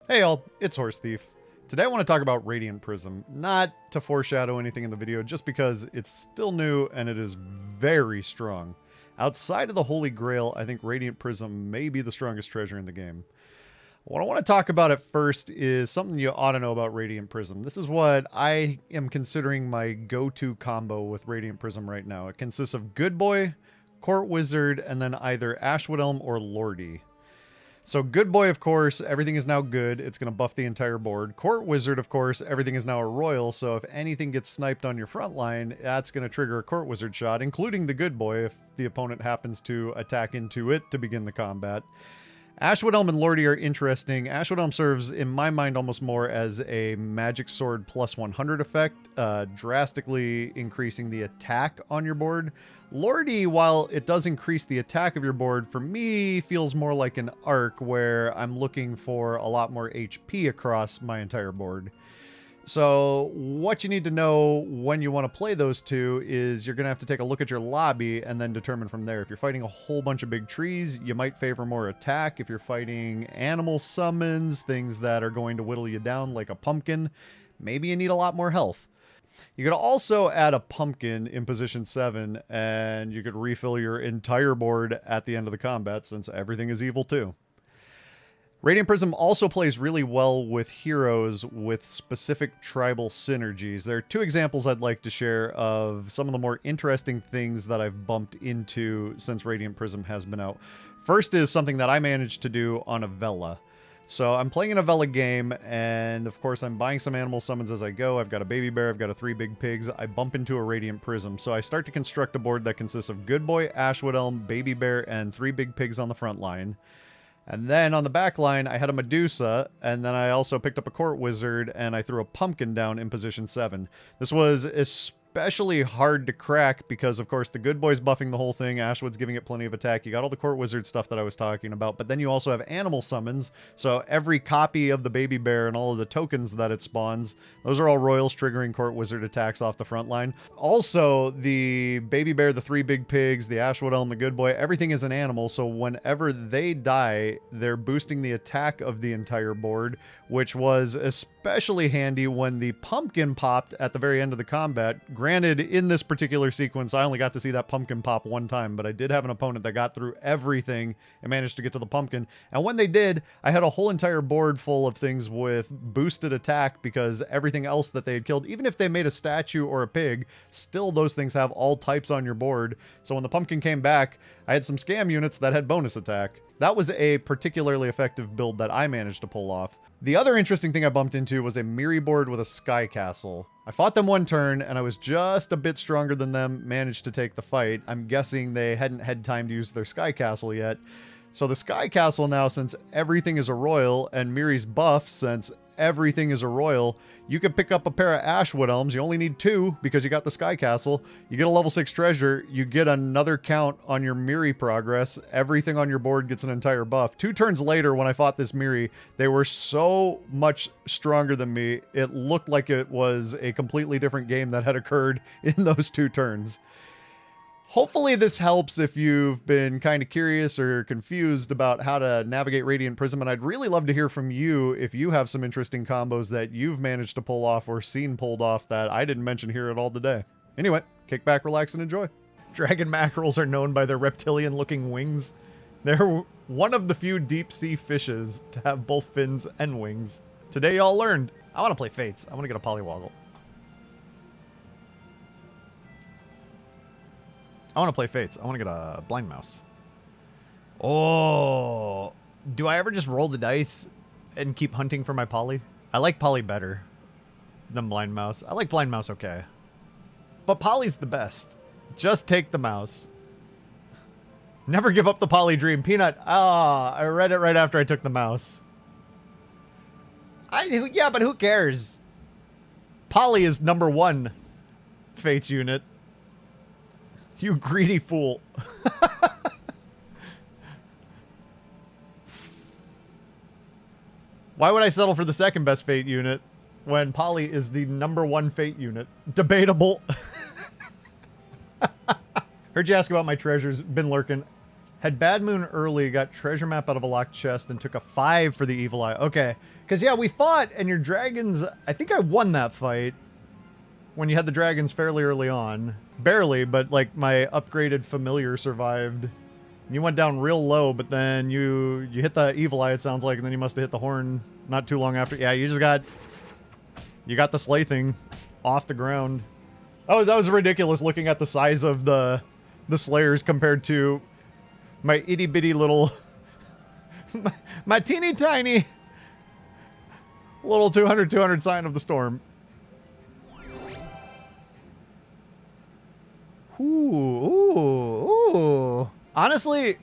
Hey y'all, it's Horse Thief. Today I want to talk about Radiant Prism, not to foreshadow anything in the video, just because it's still new and it is very strong. Outside of the Holy Grail, I think Radiant Prism may be the strongest treasure in the game. What I want to talk about at first is something you ought to know about Radiant Prism. This is what I am considering my go-to combo with Radiant Prism right now. It consists of Good Boy, Court Wizard, and then either Ashwood Elm or Lordy. So Good Boy, of course, everything is now good. It's going to buff the entire board. Court Wizard, of course, everything is now a royal. So if anything gets sniped on your front line, that's going to trigger a Court Wizard shot, including the Good Boy if the opponent happens to attack into it to begin the combat. Ashwood Elm and Lordy are interesting. Ashwood Elm serves, in my mind, almost more as a Magic Sword plus 100 effect, drastically increasing the attack on your board. Lordy, while it does increase the attack of your board, for me, feels more like an arc where I'm looking for a lot more HP across my entire board. So what you need to know when you want to play those two is you're going to have to take a look at your lobby and then determine from there. If you're fighting a whole bunch of big trees, you might favor more attack. If you're fighting animal summons, things that are going to whittle you down like a pumpkin, maybe you need a lot more health. You could also add a pumpkin in position 7 and you could refill your entire board at the end of the combat since everything is evil too. Radiant Prism also plays really well with heroes with specific tribal synergies. There are two examples I'd like to share of some of the more interesting things that I've bumped into since Radiant Prism has been out. First is something that I managed to do on a Vela. So I'm playing an Avella game, and of course I'm buying some animal summons as I go. I've got a baby bear, I've got a 3 big pigs. I bump into a Radiant Prism. So I start to construct a board that consists of Good Boy, Ashwood Elm, baby bear, and 3 big pigs on the front line. And then on the back line, I had a Medusa, and then I also picked up a Court Wizard, and I threw a Pumpkin down in position 7. This was especially hard to crack because, of course, the Good Boy's buffing the whole thing, Ashwood's giving it plenty of attack, you got all the Court Wizard stuff that I was talking about, but then you also have animal summons, so every copy of the Baby Bear and all of the tokens that it spawns, those are all royals triggering Court Wizard attacks off the front line. Also, the Baby Bear, the 3 big pigs, the Ashwood Elm, the Good Boy, everything is an animal, so whenever they die, they're boosting the attack of the entire board, which was especially handy when the Pumpkin popped at the very end of the combat. Granted, in this particular sequence, I only got to see that pumpkin pop one time, but I did have an opponent that got through everything and managed to get to the pumpkin. And when they did, I had a whole entire board full of things with boosted attack because everything else that they had killed, even if they made a statue or a pig, still those things have all types on your board. So when the pumpkin came back, I had some scam units that had bonus attack. That was a particularly effective build that I managed to pull off. The other interesting thing I bumped into was a Miri board with a Sky Castle. I fought them one turn, and I was just a bit stronger than them, managed to take the fight. I'm guessing they hadn't had time to use their Sky Castle yet. So the Sky Castle now, since everything is a royal, and Miri's buff, since everything is a royal, you could pick up a pair of Ashwood Elms. You only need 2 because you got the Sky Castle. You get a level 6 treasure. You get another count on your Miri progress. Everything on your board gets an entire buff. 2 turns later, when I fought this Miri, they were so much stronger than me. It looked like it was a completely different game that had occurred in those 2 turns. Hopefully this helps if you've been kind of curious or confused about how to navigate Radiant Prism, and I'd really love to hear from you if you have some interesting combos that you've managed to pull off or seen pulled off that I didn't mention here at all today. Anyway, kick back, relax, and enjoy. Dragon mackerels are known by their reptilian-looking wings. They're one of the few deep-sea fishes to have both fins and wings. Today y'all learned. I want to play Fates. I want to get a Polywoggle. I want to play Fates. I want to get a Blind Mouse. Oh, do I ever just roll the dice and keep hunting for my Poly? I like Poly better than Blind Mouse. I like Blind Mouse okay. But Poly's the best. Just take the mouse. Never give up the Poly dream. Peanut. Ah, I read it right after I took the mouse. Yeah, but who cares? Poly is #1 Fates unit. You greedy fool. Why would I settle for the second best Fate unit when Poly is the #1 Fate unit? Debatable. Heard you ask about my treasures. Been lurking. Had Bad Moon early, got treasure map out of a locked chest, and took a 5 for the Evil Eye. Okay. Because, yeah, we fought, and your dragons... I think I won that fight when you had the dragons fairly early on. Barely, but, like, my upgraded familiar survived. And you went down real low, but then you hit the Evil Eye, it sounds like, and then you must have hit the horn not too long after. Yeah, you just got... You got the sleigh thing off the ground. Oh, that was ridiculous looking at the size of the slayers compared to... my itty-bitty little... my teeny tiny... little 200 sign of the storm. Ooh. Honestly,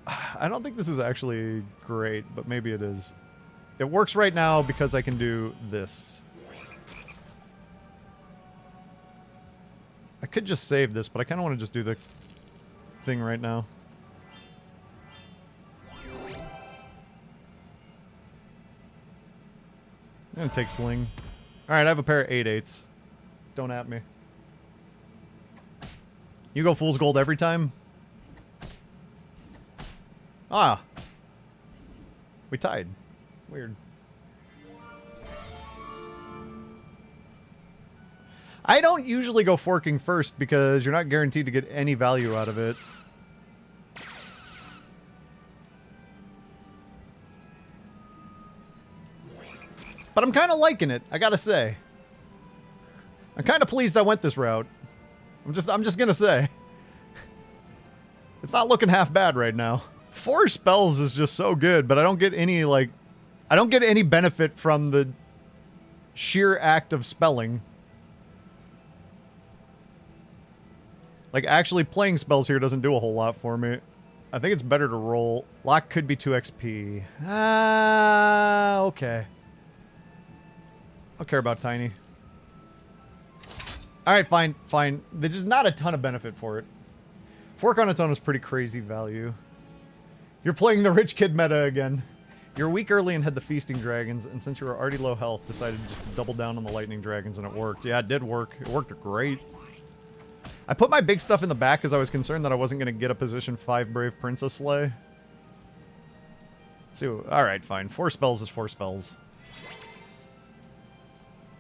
I don't think this is actually great, but maybe it is. It works right now because I can do this. I could just save this, but I kind of want to just do the thing right now. I'm gonna take Sling. Alright, I have a pair of 8/8s. Don't at me. You go Fool's Gold every time? Ah. We tied. Weird. I don't usually go forking first because you're not guaranteed to get any value out of it. But I'm kind of liking it, I gotta say. I'm kind of pleased I went this route. I'm just gonna say. It's not looking half bad right now. 4 spells is just so good, but I don't get any, like... I don't get any benefit from the sheer act of spelling. Like, actually playing spells here doesn't do a whole lot for me. I think it's better to roll. Lock could be 2 XP. Okay. I don't care about Tiny. Alright, fine, fine. There's just not a ton of benefit for it. Fork on its own is pretty crazy value. You're playing the rich kid meta again. You're weak early and had the feasting dragons, and since you were already low health, decided to just double down on the lightning dragons, and it worked. Yeah, it did work. It worked great. I put my big stuff in the back because I was concerned that I wasn't going to get a position 5 Brave Princess Slay. Let's see. Alright, fine. 4 spells is 4 spells.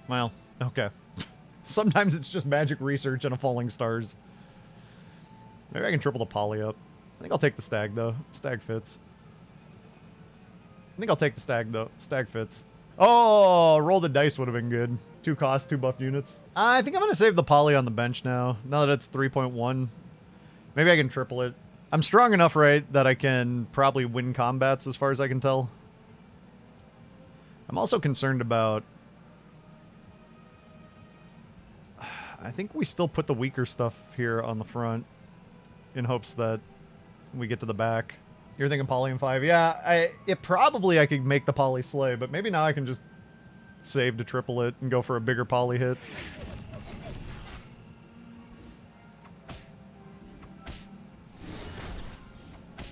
Well, okay. Sometimes it's just magic research and a falling stars. Maybe I can triple the poly up. I think I'll take the stag, though. Stag fits. I think I'll take the stag, though. Stag fits. Oh, roll the dice would have been good. 2 cost, 2 buff units. I think I'm going to save the poly on the bench now that it's 3.1. Maybe I can triple it. I'm strong enough, right, that I can probably win combats as far as I can tell. I'm also concerned about... I think we still put the weaker stuff here on the front in hopes that we get to the back. You're thinking poly in 5? Yeah, I could make the poly slay, but maybe now I can just save to triple it and go for a bigger poly hit.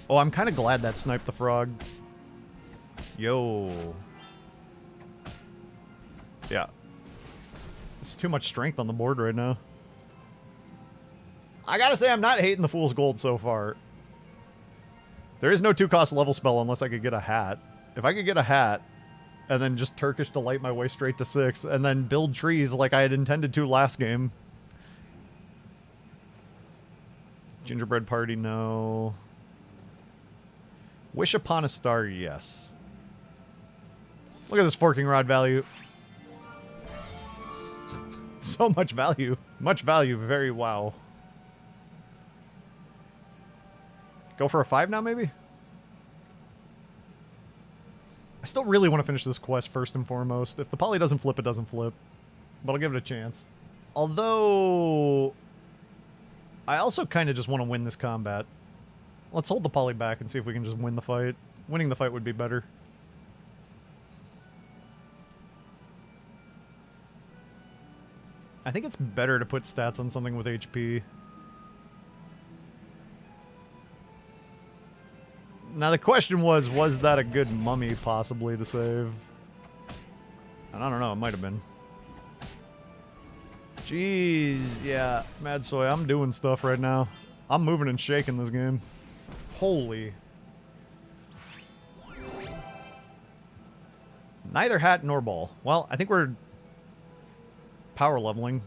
Oh, I'm kind of glad that sniped the frog. Yo. Yeah. There's too much strength on the board right now. I gotta say, I'm not hating the Fool's Gold so far. There is no 2-cost level spell unless I could get a hat. If I could get a hat, and then just Turkish Delight my way straight to 6, and then build trees like I had intended to last game. Gingerbread Party, no. Wish Upon a Star, yes. Look at this forking rod value. So much value. Much value, very wow. Go for a 5 now, maybe? I still really want to finish this quest first and foremost. If the poly doesn't flip, it doesn't flip. But I'll give it a chance. Although... I also kind of just want to win this combat. Let's hold the poly back and see if we can just win the fight. Winning the fight would be better. I think it's better to put stats on something with HP. Now the question was that a good mummy possibly to save? And I don't know, it might have been. Jeez, yeah, Mad Soy, I'm doing stuff right now. I'm moving and shaking this game. Holy. Neither hat nor ball. Well, I think we're power leveling.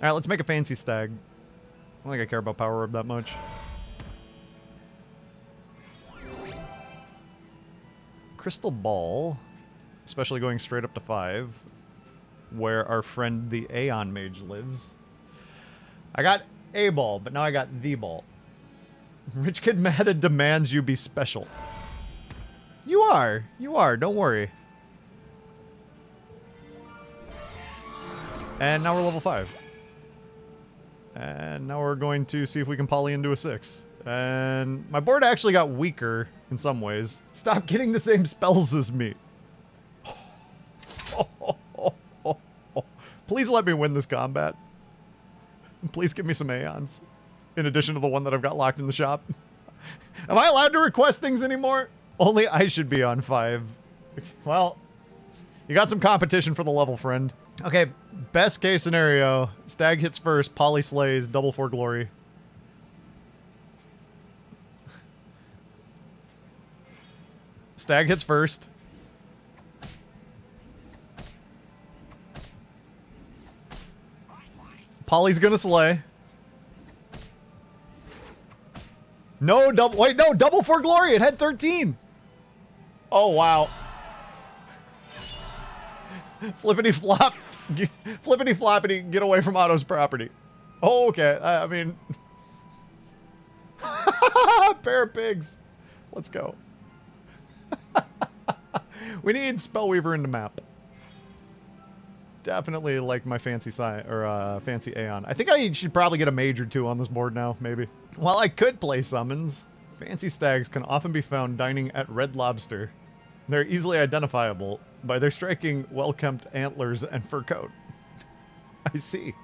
Alright, let's make a fancy stag. I don't think I care about power orb that much. Crystal ball. Especially going straight up to 5. Where our friend the Aeon Mage lives. I got a ball, but now I got the ball. Rich Kid Meta demands you be special. You are. You are. Don't worry. And now we're level 5. And now we're going to see if we can poly into a 6. And my board actually got weaker in some ways. Stop getting the same spells as me. Please let me win this combat. Please give me some Aeons. In addition to the one that I've got locked in the shop. Am I allowed to request things anymore? Only I should be on 5. Well, you got some competition for the level, friend. Okay, best case scenario. Stag hits first, Poly slays, double for glory. Stag hits first. Poly's gonna slay. No double. Wait, no, double for glory. It had 13. Oh, wow. Flippity flop. Flippity floppity. Get away from Otto's property. Oh, okay. I mean. Pair of pigs. Let's go. We need Spellweaver in the map. Definitely like my fancy fancy Aeon. I think I should probably get a mage or 2 on this board now, maybe. While I could play summons, fancy stags can often be found dining at Red Lobster. They're easily identifiable by their striking, well-kempt antlers and fur coat. I see.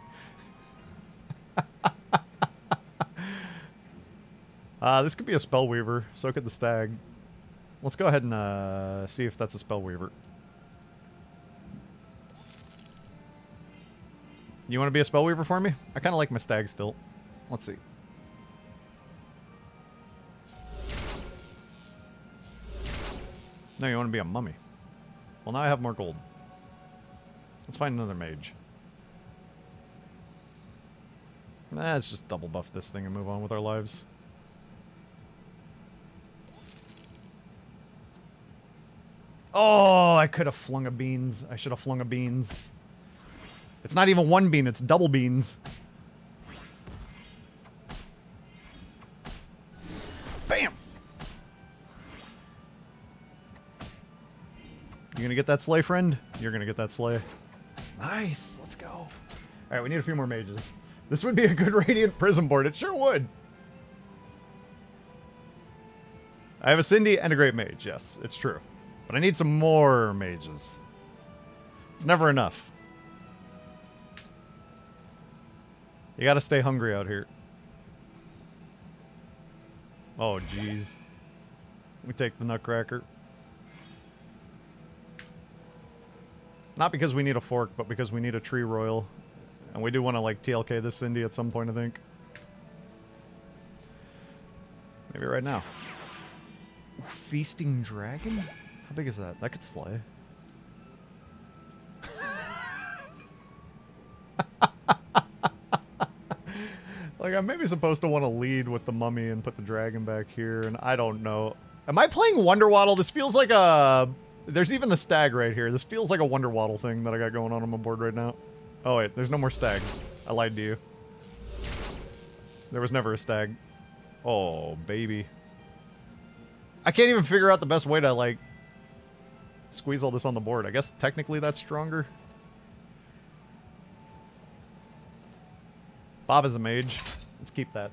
This could be a Spellweaver. So could the stag. Let's go ahead and see if that's a Spellweaver. You want to be a Spellweaver for me? I kind of like my stag still. Let's see. No, you want to be a mummy. Well, now I have more gold. Let's find another mage. Let's just double buff this thing and move on with our lives. Oh, I could have flung a beans. I should have flung a beans. It's not even 1 bean, it's double beans. Bam! You gonna get that slay, friend? You're gonna get that slay. Nice, let's go. Alright, we need a few more mages. This would be a good Radiant Prism board, it sure would. I have a Cindy and a Great Mage, yes, it's true. But I need some more mages. It's never enough. You gotta stay hungry out here. Oh, jeez. We take the Nutcracker. Not because we need a fork, but because we need a tree royal. And we do want to, like, TLK this Cindy at some point, I think. Maybe right now. Feasting Dragon? How big is that? That could slay. Like, I'm maybe supposed to want to lead with the mummy and put the dragon back here, and I don't know. Am I playing Wonder Waddle? This feels like a... There's even the stag right here. This feels like a Wonder Waddle thing that I got going on my board right now. Oh, wait. There's no more stag. I lied to you. There was never a stag. Oh, baby. I can't even figure out the best way to, like, squeeze all this on the board. I guess technically that's stronger. Bob is a mage. Let's keep that.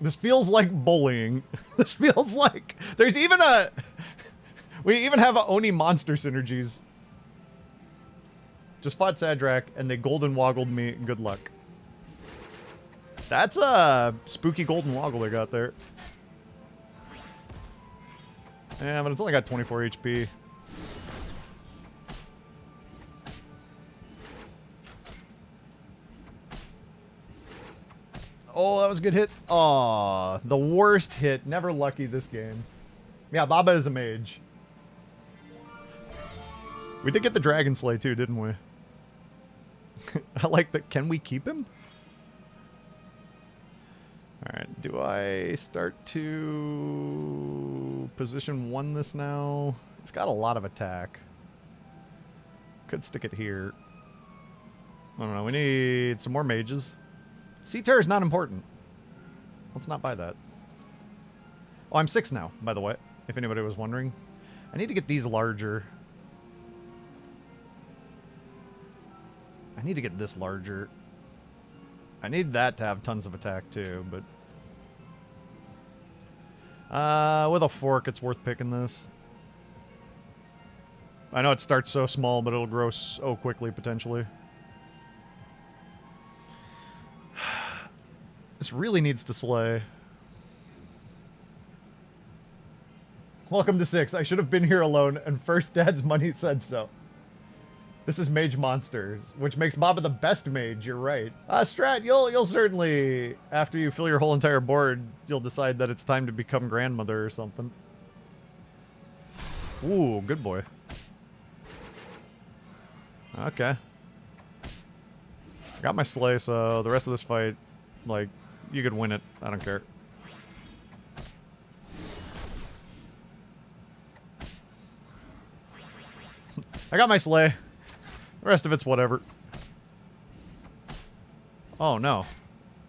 This feels like bullying. This feels like... There's even a... We even have Oni monster synergies. Just fought Sadrak, and they golden woggled me. Good luck. That's a spooky golden woggle they got there. Yeah, but it's only got 24 HP. Oh, that was a good hit. Aw, the worst hit. Never lucky this game. Yeah, Baba is a mage. We did get the Dragon Slay too, didn't we? I like that. Can we keep him? Alright, do I start to position 1 this now? It's got a lot of attack. Could stick it here. I don't know, we need some more mages. Sea Terror is not important. Let's not buy that. Oh, I'm 6 now, by the way, if anybody was wondering. I need to get these larger. I need to get this larger. I need that to have tons of attack too, but... with a fork, it's worth picking this. I know it starts so small, but it'll grow so quickly, potentially. This really needs to slay. Welcome to 6. I should have been here alone, and first Dad's money said so. This is Mage Monsters, which makes Baba the best mage, you're right. Strat, you'll certainly, after you fill your whole entire board, you'll decide that it's time to become grandmother or something. Ooh, good boy. Okay. I got my Slay, so the rest of this fight, like, you could win it. I don't care. I got my Slay. The rest of it's whatever. Oh, no.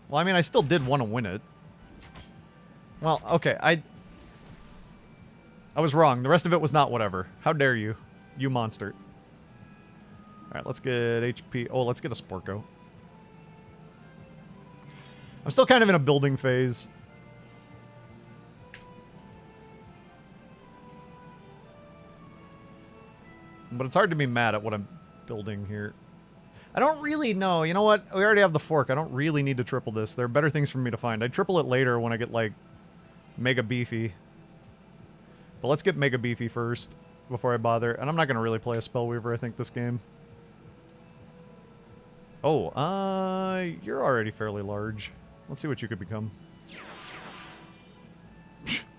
Well, I mean, I still did want to win it. Well, okay, I was wrong. The rest of it was not whatever. How dare you? You monster. Alright, let's get HP. Oh, let's get a Sporko. I'm still kind of in a building phase. But it's hard to be mad at what I'm building here. I don't really know. You know what? We already have the fork. I don't really need to triple this. There are better things for me to find. I'd triple it later when I get, like, Mega Beefy. But let's get Mega Beefy first before I bother. And I'm not going to really play a Spellweaver, I think, this game. Oh, you're already fairly large. Let's see what you could become.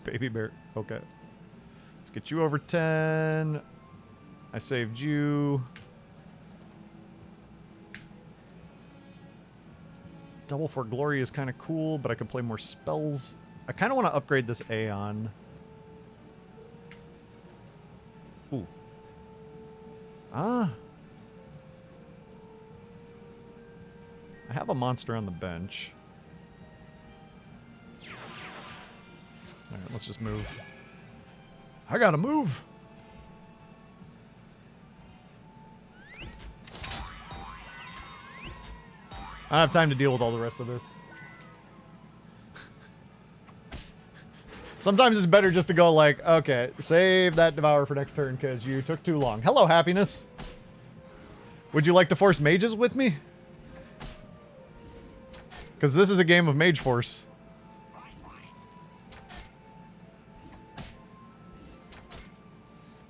Baby bear. Okay. Let's get you over 10. I saved you. Double for Glory is kind of cool, but I could play more spells. I kind of want to upgrade this Aeon. Ooh. Ah. I have a monster on the bench. Alright, let's just move. I gotta move! I don't have time to deal with all the rest of this. Sometimes it's better just to go like, okay, save that Devour for next turn because you took too long. Hello, Happiness. Would you like to force mages with me? Because this is a game of Mage Force.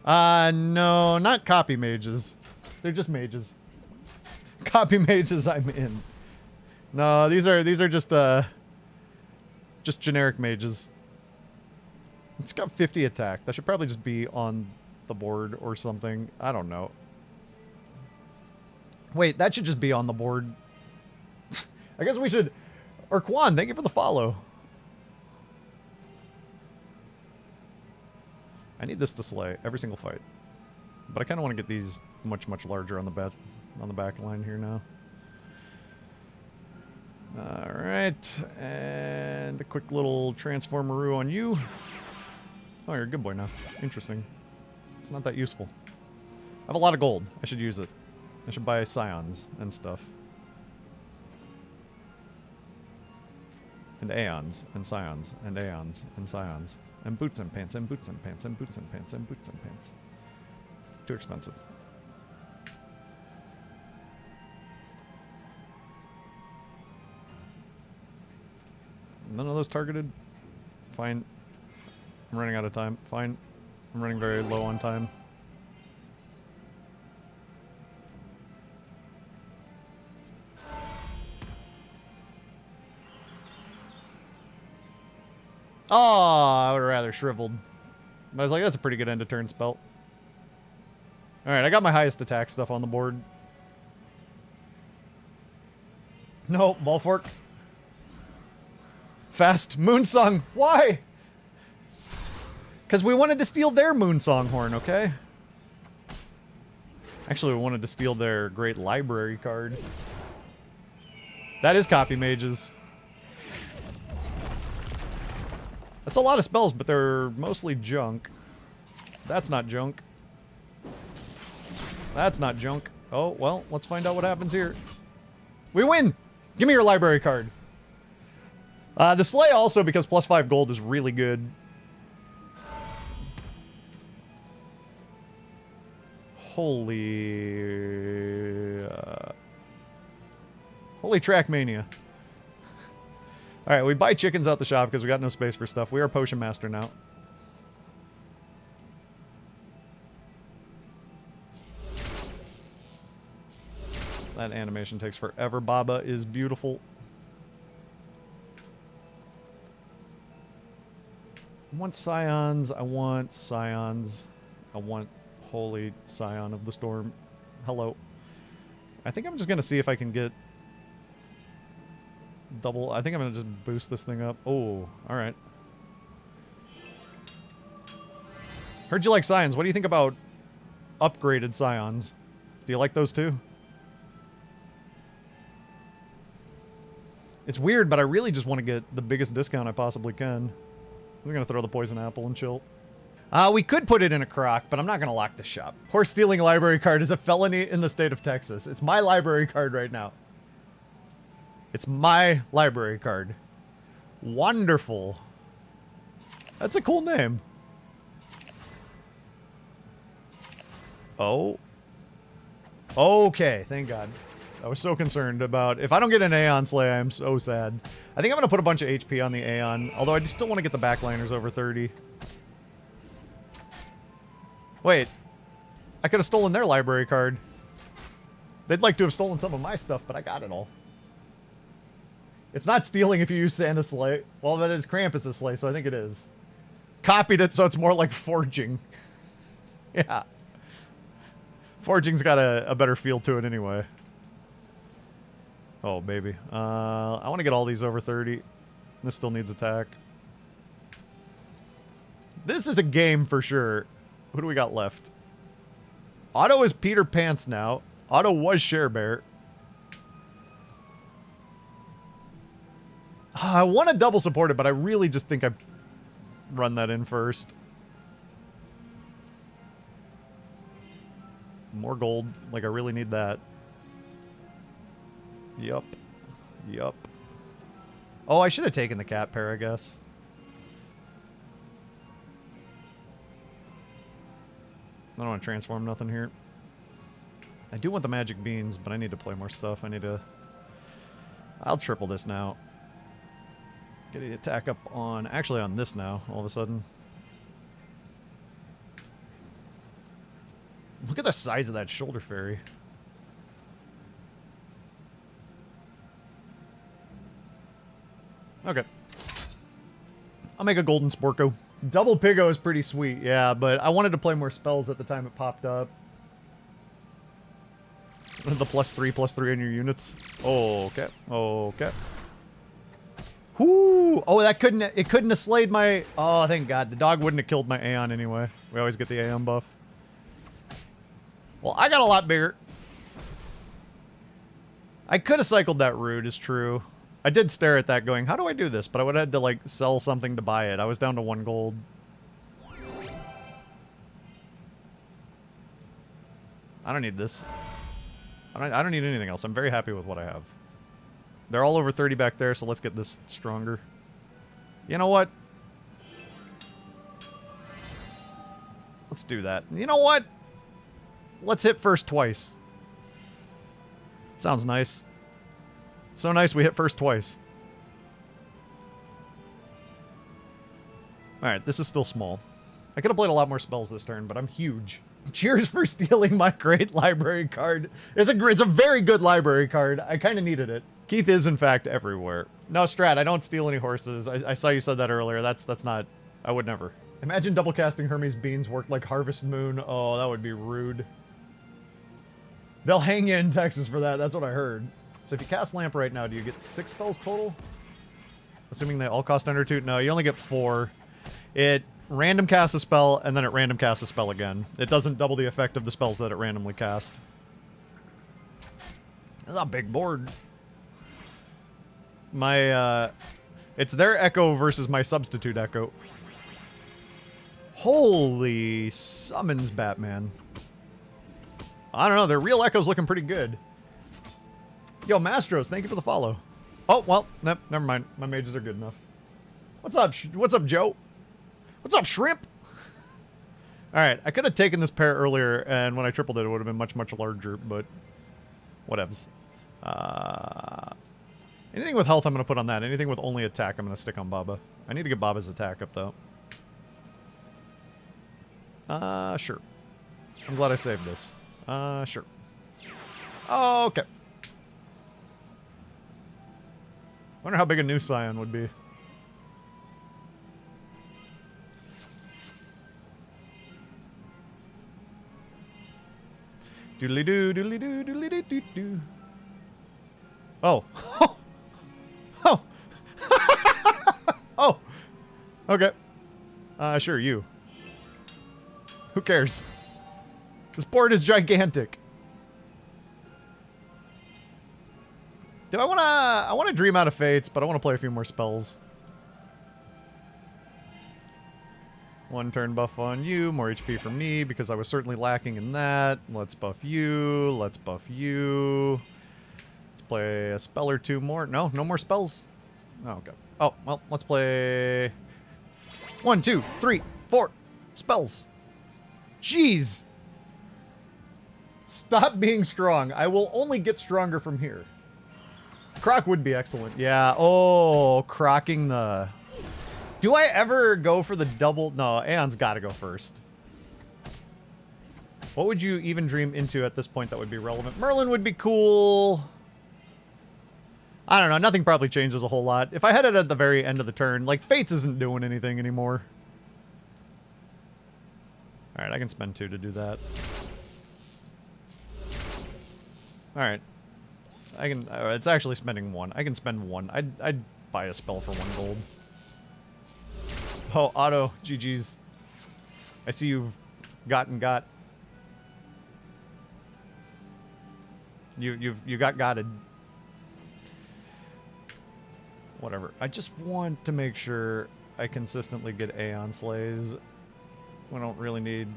No, not copy mages. They're just mages. Copy mages I'm in. No, these are just generic mages. It's got 50 attack. That should probably just be on the board or something. I don't know. Wait, that should just be on the board. I guess we should... Or Quan, thank you for the follow. I need this to slay every single fight. But I kind of want to get these much larger on the back line here now. Alright, and a quick little Transformeroo on you. Oh, you're a good boy now. Interesting. It's not that useful. I have a lot of gold. I should use it. I should buy Scions and stuff. And Aeons, and Scions, and Aeons, and Scions. And boots and pants, and boots and pants, and boots and pants, and boots and pants. Too expensive. None of those targeted? Fine. I'm running out of time. Fine. I'm running very low on time. Oh, I would have rather shriveled. But I was like, that's a pretty good end of turn spell. Alright, I got my highest attack stuff on the board. No, ball fork. Fast, Moonsong. Why? Because we wanted to steal their Moonsong horn, okay? Actually, we wanted to steal their great library card. That is Copy Mages. That's a lot of spells, but they're mostly junk. That's not junk. That's not junk. Oh, well, let's find out what happens here. We win! Give me your library card. The Slay also, because +5 gold is really good. Holy... Holy Trackmania. Alright, we buy chickens out the shop because we got no space for stuff. We are Potion Master now. That animation takes forever. Baba is beautiful. I want Scions. I want Scions. I want Holy Scion of the Storm. Hello. I think I'm just going to see if I can get double. I think I'm going to just boost this thing up. Oh, alright. Heard you like Scions. What do you think about upgraded Scions? Do you like those too? It's weird, but I really just want to get the biggest discount I possibly can. I'm going to throw the Poison Apple and chill. We could put it in a crock, but I'm not going to lock the shop. Horse stealing a library card is a felony in the state of Texas. It's my library card right now. It's my library card. Wonderful. That's a cool name. Oh. Okay, thank God. I was so concerned about... If I don't get an Aeon Slay, I'm so sad. I think I'm going to put a bunch of HP on the Aeon, although I just still want to get the backliners over 30. Wait. I could have stolen their library card. They'd like to have stolen some of my stuff, but I got it all. It's not stealing if you use Santa's Slay. Well, that is Krampus' Slay, so I think it is. Copied it so it's more like forging. Yeah. Forging's got a better feel to it anyway. Oh, baby. I want to get all these over 30. This still needs attack. This is a game for sure. Who do we got left? Otto is Peter Pants now. Otto was Share Bear. I want to double support it, but I really just think I run that in first. More gold. Like, I really need that. Yup. Yup. Oh, I should have taken the cat pair, I guess. I don't want to transform nothing here. I do want the magic beans, but I need to play more stuff. I need to... I'll triple this now. Get the attack up on... Actually, on this now, all of a sudden. Look at the size of that shoulder fairy. Okay. I'll make a golden Sporko. Double Pigo is pretty sweet, yeah, but I wanted to play more spells at the time it popped up. The +3/+3 on your units. Oh, okay. Okay. Whoo! Oh, that couldn't... It couldn't have slayed my... Oh, thank God. The dog wouldn't have killed my Aeon anyway. We always get the Aeon buff. Well, I got a lot bigger. I could have cycled that Rude, is true. I did stare at that going, how do I do this? But I would have had to, like, sell something to buy it. I was down to 1 gold. I don't need this. I don't need anything else. I'm very happy with what I have. They're all over 30 back there, so let's get this stronger. You know what? Let's do that. You know what? Let's hit first twice. Sounds nice. So nice we hit first twice. Alright, this is still small. I could have played a lot more spells this turn, but I'm huge. Cheers for stealing my great library card. It's a very good library card. I kind of needed it. Keith is, in fact, everywhere. No, Strat, I don't steal any horses. I saw you said that earlier. That's not... I would never. Imagine double casting Hermes Beans worked like Harvest Moon. Oh, that would be rude. They'll hang you in Texas for that. That's what I heard. So if you cast Lamp right now, do you get 6 spells total? Assuming they all cost under 2? No, you only get 4. It random casts a spell, and then it random casts a spell again. It doesn't double the effect of the spells that it randomly cast. That's a big board. My, it's their Echo versus my substitute Echo. Holy summons, Batman. I don't know, their real Echo's looking pretty good. Yo, Mastros, thank you for the follow. Oh, well, nope, never mind. My mages are good enough. What's up, Joe? What's up, Shrimp? Alright, I could have taken this pair earlier, and when I tripled it, it would have been much, much larger, but whatevs. Anything with health, I'm going to put on that. Anything with only attack, I'm going to stick on Baba. I need to get Baba's attack up, though. Sure. I'm glad I saved this. Sure. Okay. Wonder how big a new Scion would be. Doodly-doo, doodly-doo, doodly-doo-doo-doo. Oh. Oh. Oh. Okay. Sure, you. Who cares? This board is gigantic. Do I wanna dream out of fates, but I wanna play a few more spells. 1 turn buff on you, more HP for me, because I was certainly lacking in that. Let's buff you, let's buff you. Let's play a spell or 2 more. No more spells. Oh, okay. Oh, well, let's play 1, 2, 3, 4 spells. Jeez. Stop being strong. I will only get stronger from here. Croc would be excellent. Yeah. Oh, crocking the... Do I ever go for the double? No, Aeon's got to go first. What would you even dream into at this point that would be relevant? Merlin would be cool. I don't know. Nothing probably changes a whole lot. If I had it at the very end of the turn, like, Fates isn't doing anything anymore. Alright, I can spend 2 to do that. Alright. I can... it's actually spending 1. I can spend 1. I'd buy a spell for 1 gold. Oh, Otto. GG's. I see you've got. You got gotted. Whatever. I just want to make sure I consistently get Aeon Slays. We don't really need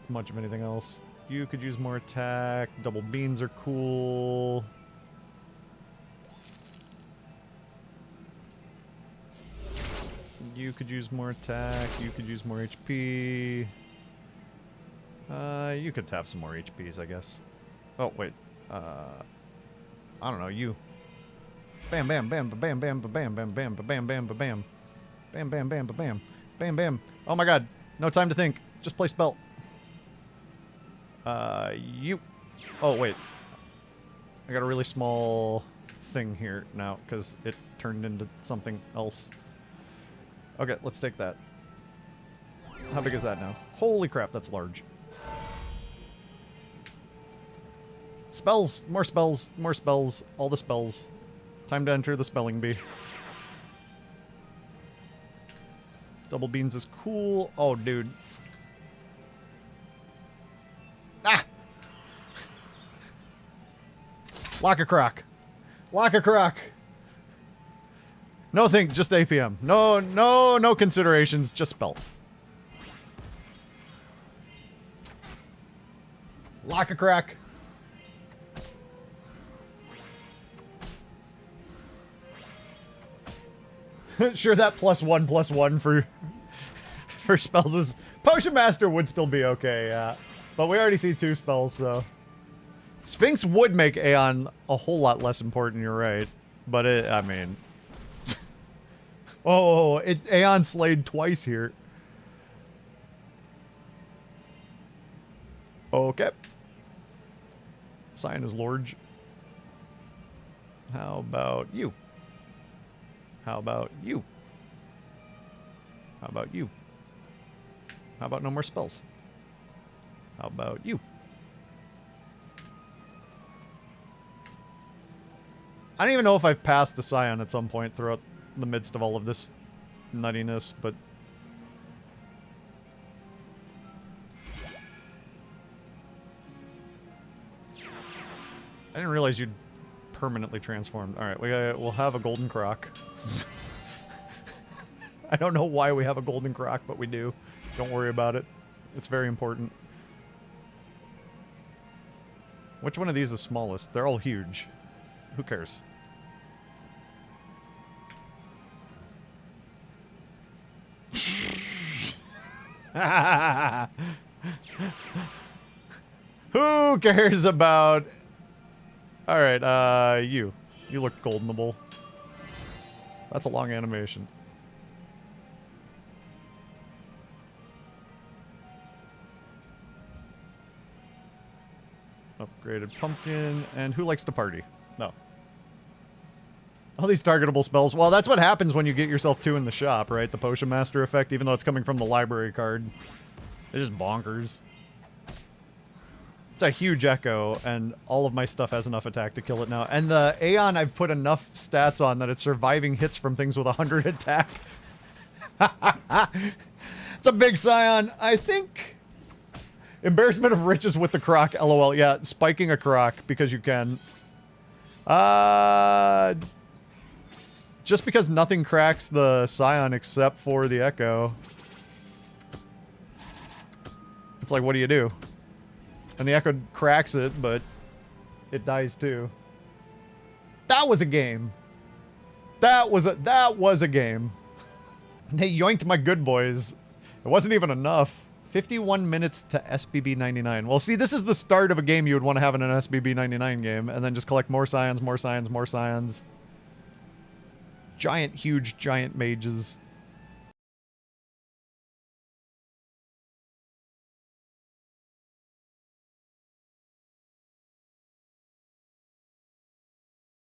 much of anything else. You could use more attack. Double beans are cool. You could use more attack. You could use more HP. You could have some more HPs, I guess. Oh, wait. I don't know. You. Bam, bam, bam, bam, bam, bam, bam, bam, bam, bam, bam, bam. Bam, bam, bam, bam, bam, bam. Oh my god. No time to think. Just play spell. You. Oh, wait. I got a really small thing here now, because it turned into something else. Okay, let's take that. How big is that now? Holy crap, that's large. Spells! More spells! More spells! All the spells. Time to enter the spelling bee. Double beans is cool. Oh, dude. Ah! Lock a croc. Lock a croc. No think, just APM. No considerations, just spell. Lock a crack. Sure, that +1/+1 for spells is... Potion Master would still be okay, yeah. But we already see 2 spells, so... Sphinx would make Aeon a whole lot less important, you're right. But it, I mean... Oh, Aeon slayed twice here. Okay. Scion is large. How about you? How about you? How about you? How about no more spells? How about you? I don't even know if I've passed a Scion at some point throughout the midst of all of this nuttiness, but... I didn't realize you'd permanently transformed. Alright, we'll have a golden croc. I don't know why we have a golden croc, but we do. Don't worry about it. It's very important. Which one of these is smallest? They're all huge. Who cares? Who cares about... Alright, you. You look goldenable. That's a long animation. Upgraded pumpkin. And who likes to party? No. All these targetable spells. Well, that's what happens when you get yourself two in the shop, right? The Potion Master effect, even though it's coming from the library card. It's just bonkers. It's a huge echo, and all of my stuff has enough attack to kill it now. And the Aeon, I've put enough stats on that it's surviving hits from things with 100 attack. It's a big Scion. I think... Embarrassment of riches with the croc, lol. Yeah, spiking a croc because you can. Just because nothing cracks the Scion except for the echo. It's like, what do you do? And the echo cracks it, but it dies too. That was a game. That was a game. They yoinked my good boys. It wasn't even enough. 51 minutes to SBB 99. Well, see, this is the start of a game you would want to have in an SBB 99 game, and then just collect more Scions, more Scions, more Scions. Giant, huge, giant mages.